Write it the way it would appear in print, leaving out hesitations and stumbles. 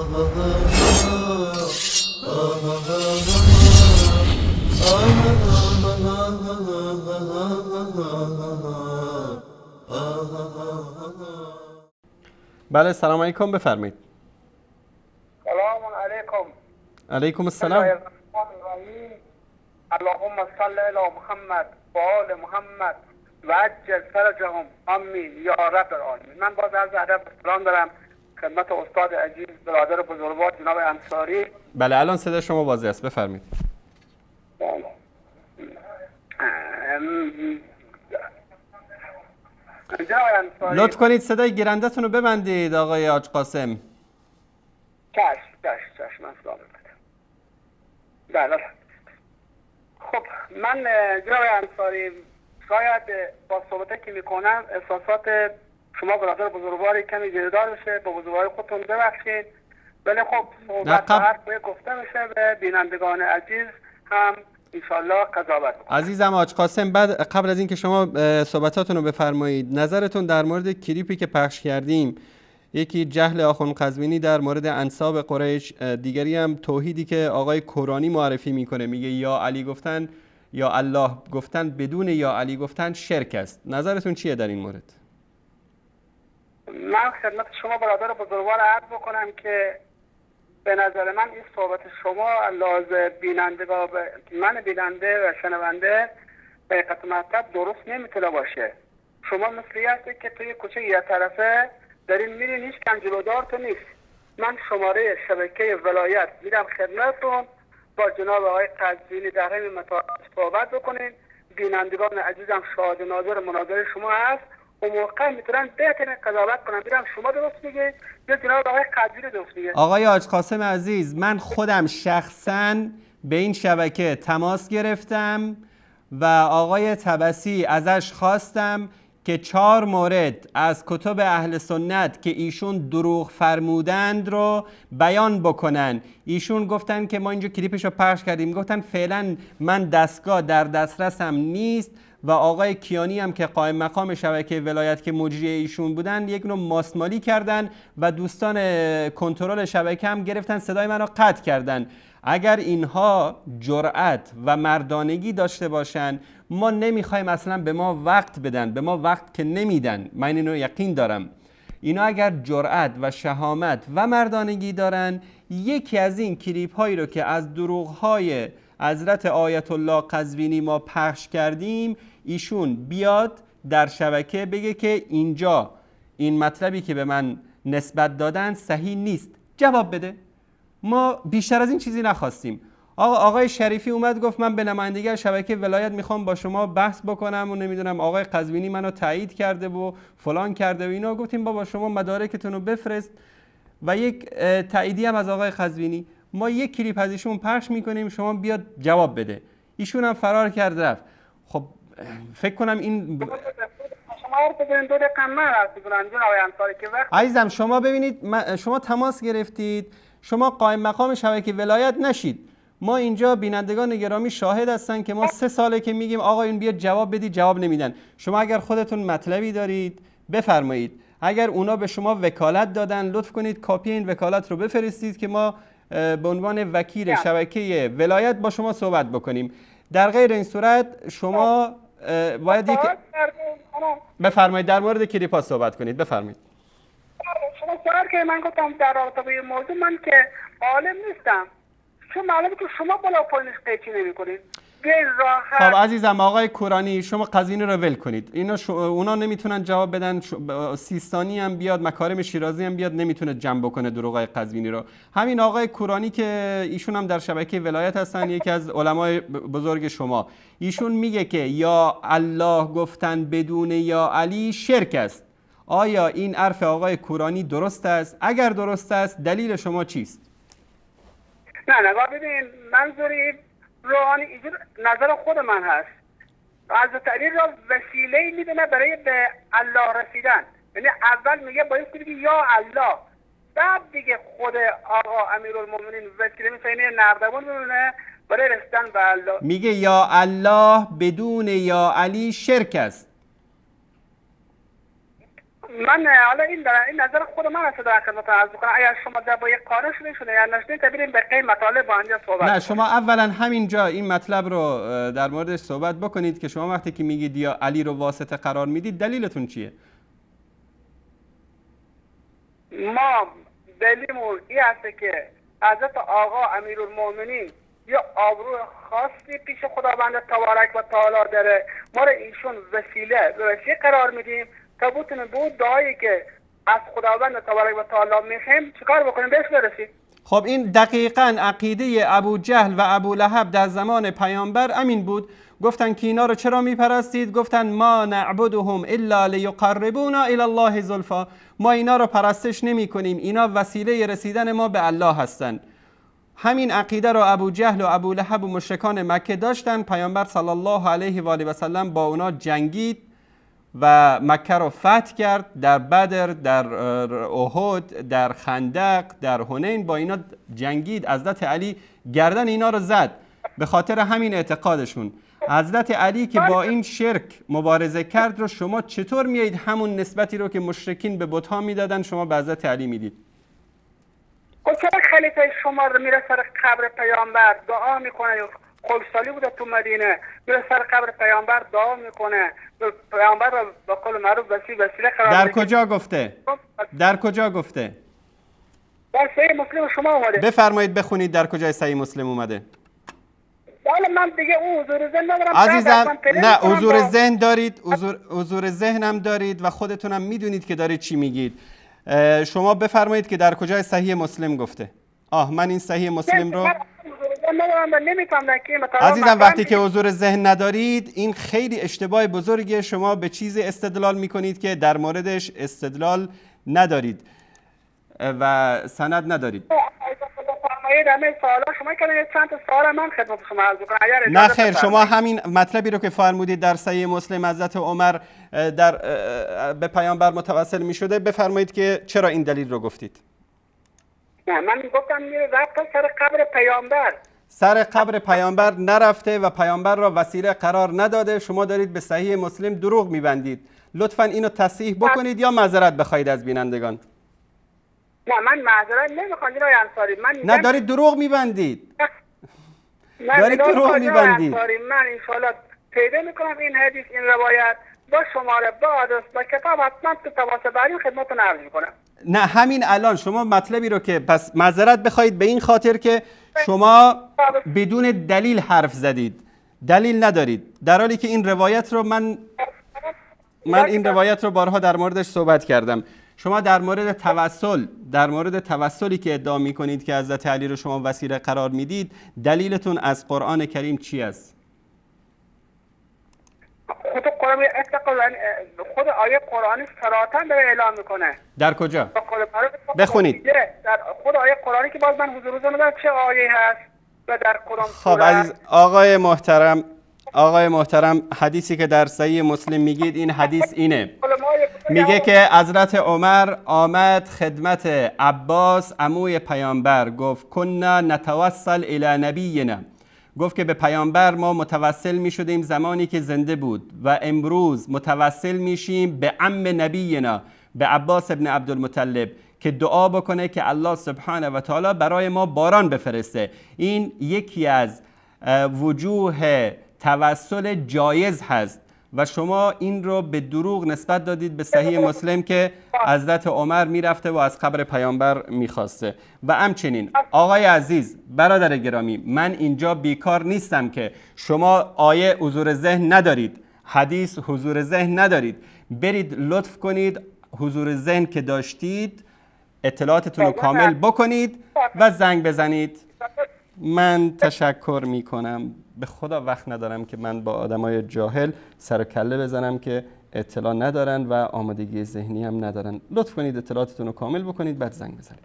بله سلام علیکم، بفرمایید. سلام علیکم. علیکم السلام. اللهم صل علی محمد و آل محمد و عجل فرجهم آمین یا رب العالمین. من باز عرض ادب سلام دارم خدمت استاد عزیز برادر بزرگوار جناب انصاری. بله الان صدا شما واضح است، بفرمایید. لطف کنید صدای گیرنده‌تون رو ببندید آقای حاج قاسم. چشم من سلام بدم. بله. خب من جناب انصاری شاید با صحبتی که میکنم احساسات شما برادر بزرگواری کمی گیردار بشه، با بزرگواری خودتون ببخشید، ولی خب صحبت حرف گفته میشه به بینندگان عزیز هم انشالله قضاوت کنم. عزیزم حاج قاسم، بعد قبل از اینکه شما صحبتاتون رو بفرمایید، نظرتون در مورد کلیپی که پخش کردیم، یکی جهل آخوند قزوینی در مورد انساب قریش، دیگری هم توحیدی که آقای کورانی معرفی میکنه، میگه یا علی گفتن یا الله گفتن بدون یا علی گفتن شرک است. نظرتون چیه در این مورد؟ من خدمت شما برادر بزرگوار عرض بکنم که به نظر من این صحبت شما لازم بینندگان، من بیننده و شنونده به حقیقت مطلب درست نمیتونه باشه. شما مثلی هستی که توی کوچه یه طرفه دارین میرین، هیچ کم جلودار تو نیست. من شماره شبکه ولایت میرم خدمتتون، با جناب آقای قزوینی در همین مطالب صحبت بکنین. بینندگان عزیزم شاهد ناظر مناظر شما هست، اون موقع میتونن بهترین قضاوت کنن، بیرم شما درست میگید یا جناب آقای قزوینی درست میگه. آقای حاج قاسم عزیز، من خودم شخصاً به این شبکه تماس گرفتم و آقای طبسی ازش خواستم که 4 مورد از کتب اهل سنت که ایشون دروغ فرمودند رو بیان بکنن. ایشون گفتن که ما اینجا کلیپش رو پخش کردیم، گفتن فعلا من دستگاه در دسترسم نیست و آقای کیانی هم که قائم مقام شبکه ولایت که مجری ایشون بودن یک نوع ماسمالی کردن و دوستان کنترل شبکه هم گرفتن صدای منو قطع کردن. اگر اینها جرأت و مردانگی داشته باشن، ما نمیخوایم اصلا به ما وقت بدن، به ما وقت که نمیدن، من اینو یقین دارم. اینا اگر جرأت و شهامت و مردانگی دارن، یکی از این کلیپ هایی رو که از دروغ های حضرت آیت الله قزوینی ما پخش کردیم، ایشون بیاد در شبکه بگه که اینجا این مطلبی که به من نسبت دادن صحیح نیست، جواب بده. ما بیشتر از این چیزی نخواستیم. آقای شریفی اومد گفت من به نمایندگی شبکه ولایت میخوام با شما بحث بکنم و نمیدونم آقای قزوینی منو تایید کرده و فلان کرده و اینا. گفتیم بابا شما مدارکتون رو بفرست و یک تاییدی هم از آقای قزوینی. ما یک کلیپ از ایشون پخش میکنیم، شما بیاد جواب بده. ایشون هم فرار کرد رفت. خب فکر کنم این عزیزم شما ببینید، شما تماس گرفتید، شما قائم مقام شبکه ولایت نشید. ما اینجا بینندگان گرامی شاهد هستن که ما 3 ساله که میگیم آقا این بیاد جواب بدید، جواب نمیدن. شما اگر خودتون مطلبی دارید بفرمایید. اگر اونا به شما وکالت دادن، لطف کنید کاپی این وکالت رو بفرستید که ما به عنوان وکیل شبکه ولایت با شما صحبت بکنیم. در غیر این صورت شما باید یک بفرمایید در مورد کلیپا صحبت کنید. بفرمایید. شما سوال که من گفتم در رابطه با این موضوع من که عالم نیستم، چون معلومه که شما بالا پایینش قیچی نمی‌کنید. خب عزیزم آقای کورانی، شما قزوینی رو ول کنید. اونا نمیتونن جواب بدن. سیستانی هم بیاد، مکارم شیرازی هم بیاد، نمیتونه جمع بکنه دروغای قزوینی رو. همین آقای کورانی که ایشون هم در شبکه ولایت هستن، یکی از علمای بزرگ شما، ایشون میگه که یا الله گفتن بدون یا علی شرک است. آیا این حرف آقای کورانی درست است؟ اگر درست است دلیل شما چیست؟ نه نگاه ببین، منظوری روحانی نظر خود من هست. حضرت علی را وسیله میدونه برای به الله رسیدن. یعنی اول میگه باید بگی یا الله، بعد دیگه خود آقا امیرالمومنین وسیله میشه نردبون میدونه برای رسیدن به الله. میگه یا الله بدون یا علی شرک است. من حالا این نظر خود من است در خدمت عرض کنم. اگر شما در با یک قانون شده یا نشدید بریم به قیم مطالب با اینجا صحبت نه کنیم. شما اولا همینجا این مطلب رو در موردش صحبت بکنید که شما وقتی که میگید یا علی رو واسطه قرار میدید دلیلتون چیه؟ ما دلیلمون این است که حضرت آقا امیرالمومنین یا آبرو خاصی پیش خداوند تبارک و تعالی داره، ما رو ایشون وسیله قرار میدیم تا بتونه به اون دعایی که از خداوند تبارک و تعالی میخوایم چیکار بکنیم بهش برسیم. خب این دقیقاً عقیده ابو جهل و ابو لهب در زمان پیامبر امین بود. گفتن که اینا رو چرا میپرستید؟ گفتن ما نعبدهم الا لیقربونا الی الله زلفا، ما اینا رو پرستش نمی کنیم، اینا وسیله رسیدن ما به الله هستن. همین عقیده رو ابو جهل و ابو لهب و مشرکان مکه داشتن. پیامبر صلی الله علیه و آله و سلم با اونا جنگید و مکه رو فتح کرد، در بدر، در احد، در خندق، در حنین با اینا جنگید. حضرت علی گردن اینا رو زد به خاطر همین اعتقادشون. حضرت علی که با این شرک مبارزه کرد رو شما چطور میایید همون نسبتی رو که مشرکین به بت‌ها میدادن شما به حضرت علی میدید؟ خب چرا خلیفه شما رو میره سر قبر پیامبر دعا میکنه؟ خلصالی بوده تو مدینه، میره سر قبر پیامبر دعا میکنه، پیامبر رو با قول معروف وسیله قرار در میده. کجا گفته؟ در کجا گفته؟ در صحیح مسلم شما اومده. بفرمایید بخونید در کجای صحیح مسلم اومده. حالا من دیگه اون حضور ذهن ندارم عزیزم، نه حضور ذهن دارید، حضور ذهن هم دارید و خودتونم میدونید که دارید چی میگید. شما بفرمایید که در کجای صحیح مسلم گفته. من این صحیح مسلم رو عزیزم وقتی که حضور ذهن ندارید این خیلی اشتباه بزرگیه. شما به چیزی استدلال میکنید که در موردش استدلال ندارید و سند ندارید. شما کنید چند تا سوال من خدمت شما عرض کنم. نه خیر، شما همین مطلبی رو که فرمودید در صحیح مسلم حضرت عمر به پیامبر متوسل می شده بفرمایید که چرا این دلیل رو گفتید. نه من گفتم رفت سر قبر پیامبر. سر قبر پیامبر نرفته و پیامبر را وسیله قرار نداده. شما دارید به صحیح مسلم دروغ میبندید. لطفاً اینو تصحیح بکنید یا معذرت بخواید از بینندگان. نه من معذرت نمیخوام جناب انصاری. نه دارید دروغ میبندید. دارید دروغ میبندید. من انشالله پیدا میکنم این حدیث، این روایت با شماره، با آدرس، با کتاب حتما تو تماس بعدی خدمتتون عرض میکنم. نه همین الان شما مطلبی رو که پس معذرت بخواید به این خاطر که شما بدون دلیل حرف زدید، دلیل ندارید، در حالی که این روایت رو من این روایت رو بارها در موردش صحبت کردم. شما در مورد توسلی که ادعا میکنید که حضرت علی رو شما وسیله قرار میدید، دلیلتون از قرآن کریم چی است؟ خود آیه قرآنی صراحتاً داره اعلام میکنه. در کجا؟ بخونید. در خود آیه قرآنی که باز من حضور ندارم چه آیه هست و در کدام خب عزیز آقای محترم حدیثی که در صحیح مسلم میگید این حدیث اینه، میگه که حضرت عمر آمد خدمت عباس عموی پیامبر، گفت کنا نتوسل الی نبینا، گفت که به پیامبر ما متوسل می شدیم زمانی که زنده بود و امروز متوسل میشیم به عم نبینا، به عباس ابن عبدالمطلب که دعا بکنه که الله سبحانه و تعالی برای ما باران بفرسته. این یکی از وجوه توسل جایز هست و شما این رو به دروغ نسبت دادید به صحیح مسلم که حضرت عمر میرفته و از قبر پیامبر میخواسته. و همچنین آقای عزیز، برادر گرامی، من اینجا بیکار نیستم که شما آیه حضور ذهن ندارید، حدیث حضور ذهن ندارید، برید لطف کنید حضور ذهن که داشتید اطلاعاتتون رو کامل بکنید و زنگ بزنید. من تشکر میکنم. به خدا وقت ندارم که من با آدمای جاهل سر و کله بزنم که اطلاع ندارن و آمادگی ذهنی هم ندارن. لطف کنید اطلاعاتتون رو کامل بکنید بعد زنگ بزنید.